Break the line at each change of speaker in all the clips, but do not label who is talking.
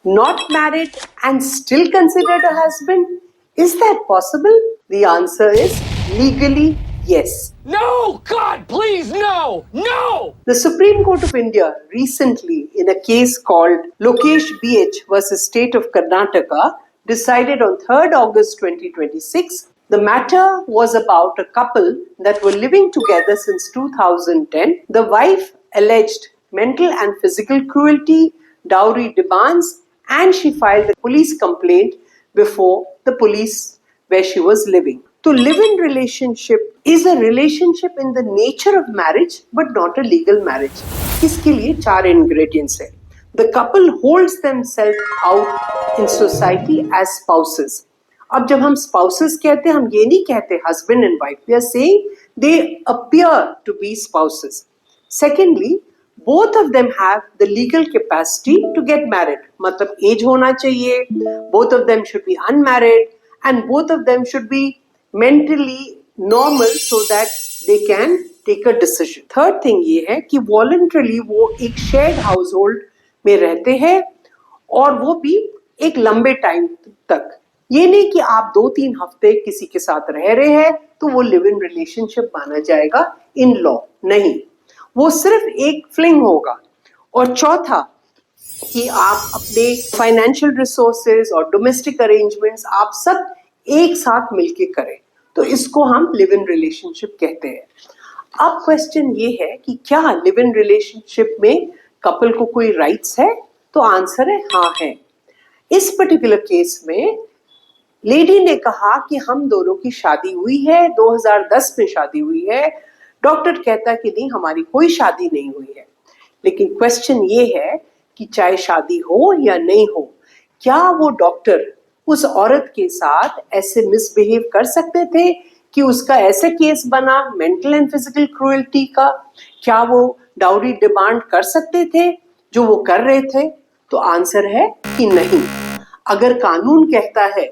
not married and still considered a husband? Is that possible? The answer is legally yes.
No! God, please, no! No!
The Supreme Court of India recently, in a case called Lokesh BH versus State of Karnataka, decided on 3rd August 2026. The matter was about a couple that were living together since 2010. The wife alleged mental and physical cruelty, dowry demands, and she filed a police complaint before the police where she was living. तो live-in relationship is a relationship in the nature of marriage but not a legal marriage. इसके लिए 4 ingredients है. The couple holds themselves out in society as spouses. अब जब हम spouses कहते हैं, हम ये नहीं कहते husband and wife. We are saying they appear to be spouses. Secondly, both of them have the legal capacity to get married. मतलब age होना चाहिए. Both of them should be unmarried and both of them should be mentally normal so that they can take a decision. Third thing ये है कि voluntarily वो एक shared household में रहते हैं और वो भी एक लंबे टाइम तक. ये नहीं कि आप 2-3 हफ्ते किसी के साथ रह रहे हैं तो वो लिव इन रिलेशनशिप माना जाएगा इन लॉ. नहीं, वो सिर्फ एक फ्लिंग होगा. और चौथा कि आप अपने फाइनेंशियल रिसोर्सेज और डोमेस्टिक अरेंजमेंट्स आप सब एक साथ मिलके करें, तो इसको हम लिव इन रिलेशनशिप कहते हैं. अब क्वेश्चन ये है कि क्या लिव इन रिलेशनशिप में कपल को कोई राइट्स है? तो आंसर है हाँ है. इस पर्टिकुलर केस में लेडी ने कहा कि हम दोनों की शादी हुई है, 2010 में शादी हुई है. डॉक्टर कहता कि नहीं, हमारी कोई शादी नहीं हुई है. लेकिन क्वेश्चन ये है कि चाहे शादी हो या नहीं हो, क्या वो डॉक्टर उस औरत के साथ ऐसे मिसबिहेव कर सकते थे कि उसका ऐसे केस बना मेंटल एंड फिजिकल क्रूएल्टी का? क्या वो डाउरी डिमांड कर सकते थे जो वो कर रहे थे? तो आंसर है कि नहीं. अगर कानून कहता है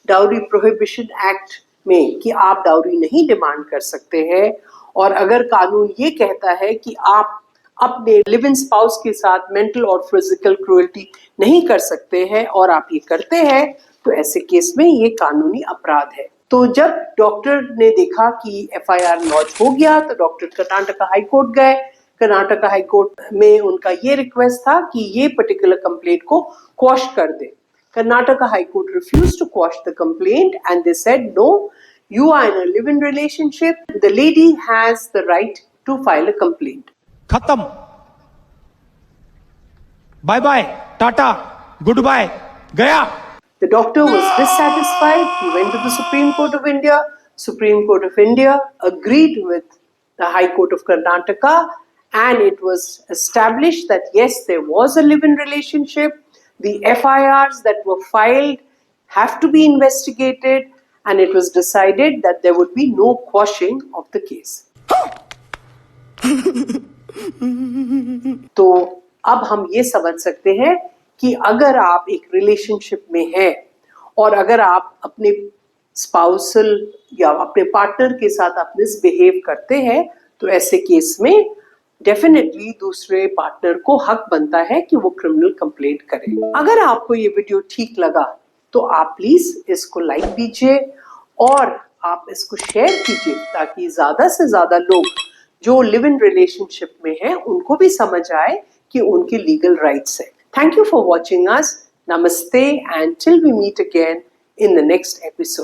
डाउरी प्रोहिबिशन एक्ट में कि आप डाउरी नहीं डिमांड कर सकते हैं, और अगर कानून ये कहता है कि आप अपने लिव इन स्पाउस के साथ मेंटल और फिजिकल क्रूएल्टी नहीं कर सकते हैं और आप ये करते हैं, तो ऐसे केस में ये कानूनी अपराध है. तो जब डॉक्टर ने देखा कि एफआईआर लॉन्च हो गया तो डॉक्टर कर्नाटका हाई कोर्ट गए. कर्नाटका हाई कोर्ट में उनका ये रिक्वेस्ट था कि ये पर्टिकुलर कंप्लेंट को क्वॉश कर दे. Karnataka High Court refused to quash the complaint and they said, no, you are in a live-in relationship. The lady has the right to file a complaint.
खत्म. Bye bye, tata, goodbye, गया.
The doctor was dissatisfied. He went to the Supreme Court of India. Supreme Court of India agreed with the High Court of Karnataka and it was established that yes, there was a live-in relationship. The FIRs that were filed have to be investigated and it was decided that there would be no quashing of the case. तो अब हम ये समझ सकते हैं कि अगर आप एक रिलेशनशिप में हैं और अगर आप अपने स्पाउसल या अपने पार्टनर के साथ आप मिसबिहेव करते हैं, तो ऐसे केस में डेफिनेटली दूसरे पार्टनर को हक बनता है कि वो क्रिमिनल कंप्लेंट करे. अगर आपको ये वीडियो ठीक लगा तो आप प्लीज इसको लाइक कीजिए और आप इसको शेयर कीजिए ताकि ज्यादा से ज्यादा लोग जो लिव इन रिलेशनशिप में हैं उनको भी समझ आए कि उनकी लीगल राइट्स है. Thank you for watching us. नमस्ते and till we meet again in the next episode.